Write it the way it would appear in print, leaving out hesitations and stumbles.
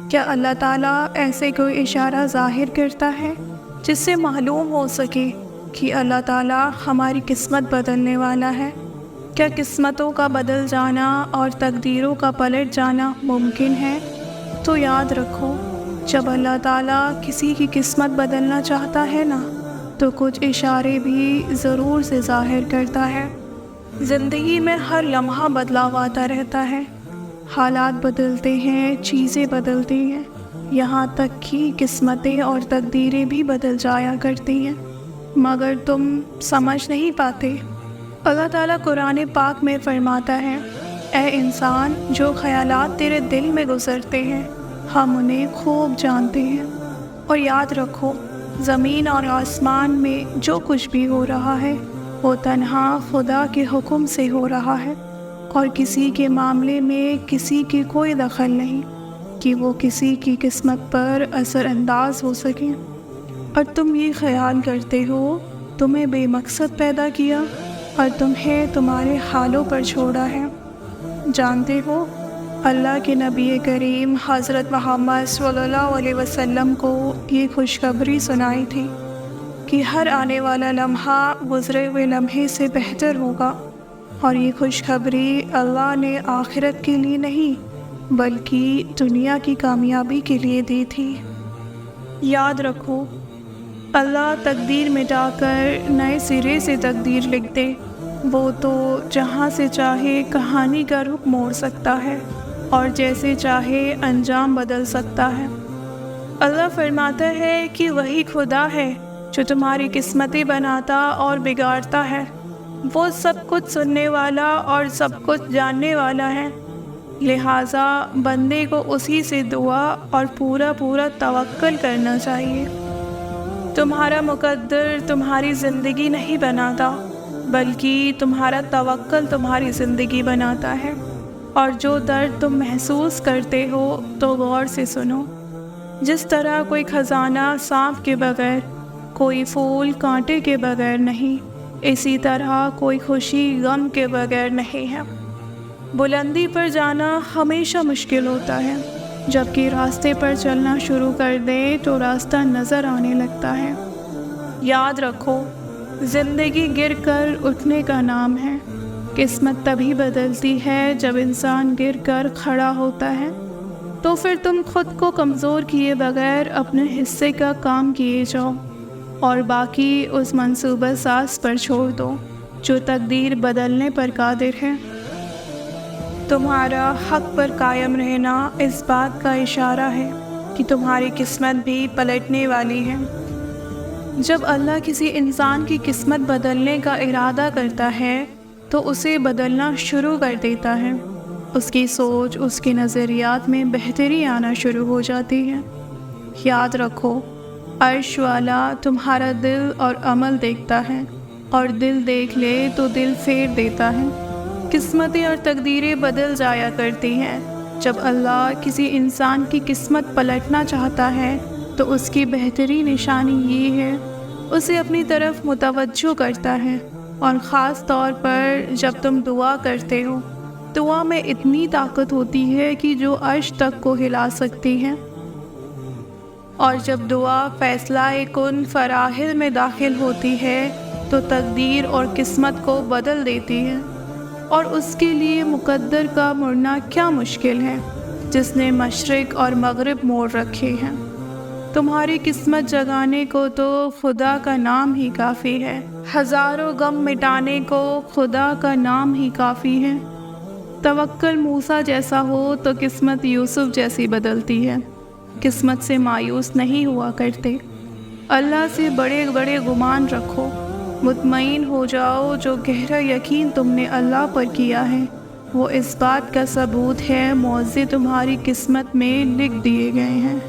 کیا اللہ تعالیٰ ایسے کوئی اشارہ ظاہر کرتا ہے جس سے معلوم ہو سکے کہ اللہ تعالیٰ ہماری قسمت بدلنے والا ہے؟ کیا قسمتوں کا بدل جانا اور تقدیروں کا پلٹ جانا ممکن ہے؟ تو یاد رکھو، جب اللہ تعالیٰ کسی کی قسمت بدلنا چاہتا ہے نا، تو کچھ اشارے بھی ضرور سے ظاہر کرتا ہے۔ زندگی میں ہر لمحہ بدلاؤ آتا رہتا ہے، حالات بدلتے ہیں، چیزیں بدلتی ہیں، یہاں تک کہ قسمتیں اور تقدیریں بھی بدل جایا کرتی ہیں، مگر تم سمجھ نہیں پاتے۔ اللہ تعالیٰ قرآن پاک میں فرماتا ہے، اے انسان، جو خیالات تیرے دل میں گزرتے ہیں ہم انہیں خوب جانتے ہیں، اور یاد رکھو زمین اور آسمان میں جو کچھ بھی ہو رہا ہے وہ تنہا خدا کے حکم سے ہو رہا ہے، اور کسی کے معاملے میں کسی کی کوئی دخل نہیں کہ وہ کسی کی قسمت پر اثر انداز ہو سکے۔ اور تم یہ خیال کرتے ہو تمہیں بے مقصد پیدا کیا اور تمہیں تمہارے حالوں پر چھوڑا ہے۔ جانتے ہو اللہ کے نبی کریم حضرت محمد صلی اللہ علیہ وسلم کو یہ خوشخبری سنائی تھی کہ ہر آنے والا لمحہ گزرے ہوئے لمحے سے بہتر ہوگا، اور یہ خوشخبری اللہ نے آخرت کے لیے نہیں بلکہ دنیا کی کامیابی کے لیے دی تھی۔ یاد رکھو، اللہ تقدیر مٹا کر نئے سرے سے تقدیر لکھ دے، وہ تو جہاں سے چاہے کہانی کا رخ موڑ سکتا ہے اور جیسے چاہے انجام بدل سکتا ہے۔ اللہ فرماتا ہے کہ وہی خدا ہے جو تمہاری قسمتیں بناتا اور بگاڑتا ہے، وہ سب کچھ سننے والا اور سب کچھ جاننے والا ہے، لہٰذا بندے کو اسی سے دعا اور پورا توکل کرنا چاہیے۔ تمہارا مقدر تمہاری زندگی نہیں بناتا بلکہ تمہارا توکل تمہاری زندگی بناتا ہے، اور جو درد تم محسوس کرتے ہو تو غور سے سنو۔ جس طرح کوئی خزانہ سانپ کے بغیر، کوئی پھول کانٹے کے بغیر نہیں، اسی طرح کوئی خوشی غم کے بغیر نہیں ہے۔ بلندی پر جانا ہمیشہ مشکل ہوتا ہے، جبکہ راستے پر چلنا شروع کر دیں تو راستہ نظر آنے لگتا ہے۔ یاد رکھو، زندگی گر کر اٹھنے کا نام ہے۔ قسمت تبھی بدلتی ہے جب انسان گر کر کھڑا ہوتا ہے، تو پھر تم خود کو کمزور کیے بغیر اپنے حصے کا کام کیے جاؤ اور باقی اس منصوبہ ساز پر چھوڑ دو جو تقدیر بدلنے پر قادر ہے۔ تمہارا حق پر قائم رہنا اس بات کا اشارہ ہے کہ تمہاری قسمت بھی پلٹنے والی ہے۔ جب اللہ کسی انسان کی قسمت بدلنے کا ارادہ کرتا ہے تو اسے بدلنا شروع کر دیتا ہے، اس کی سوچ، اس کے نظریات میں بہتری آنا شروع ہو جاتی ہے۔ یاد رکھو، عرش والا تمہارا دل اور عمل دیکھتا ہے، اور دل دیکھ لے تو دل پھیر دیتا ہے۔ قسمتیں اور تقدیریں بدل جایا کرتی ہیں۔ جب اللہ کسی انسان کی قسمت پلٹنا چاہتا ہے تو اس کی بہترین نشانی یہ ہے، اسے اپنی طرف متوجہ کرتا ہے، اور خاص طور پر جب تم دعا کرتے ہو۔ دعا میں اتنی طاقت ہوتی ہے کہ جو عرش تک کو ہلا سکتی ہے، اور جب دعا فیصلہ کن فراہل میں داخل ہوتی ہے تو تقدیر اور قسمت کو بدل دیتی ہے، اور اس کے لیے مقدر کا مڑنا کیا مشکل ہے جس نے مشرق اور مغرب موڑ رکھے ہیں۔ تمہاری قسمت جگانے کو تو خدا کا نام ہی کافی ہے، ہزاروں غم مٹانے کو خدا کا نام ہی کافی ہے۔ توکل موسیٰ جیسا ہو تو قسمت یوسف جیسی بدلتی ہے۔ قسمت سے مایوس نہیں ہوا کرتے، اللہ سے بڑے بڑے گمان رکھو، مطمئن ہو جاؤ جو گہرا یقین تم نے اللہ پر کیا ہے وہ اس بات کا ثبوت ہے معاوضے تمہاری قسمت میں لکھ دیے گئے ہیں۔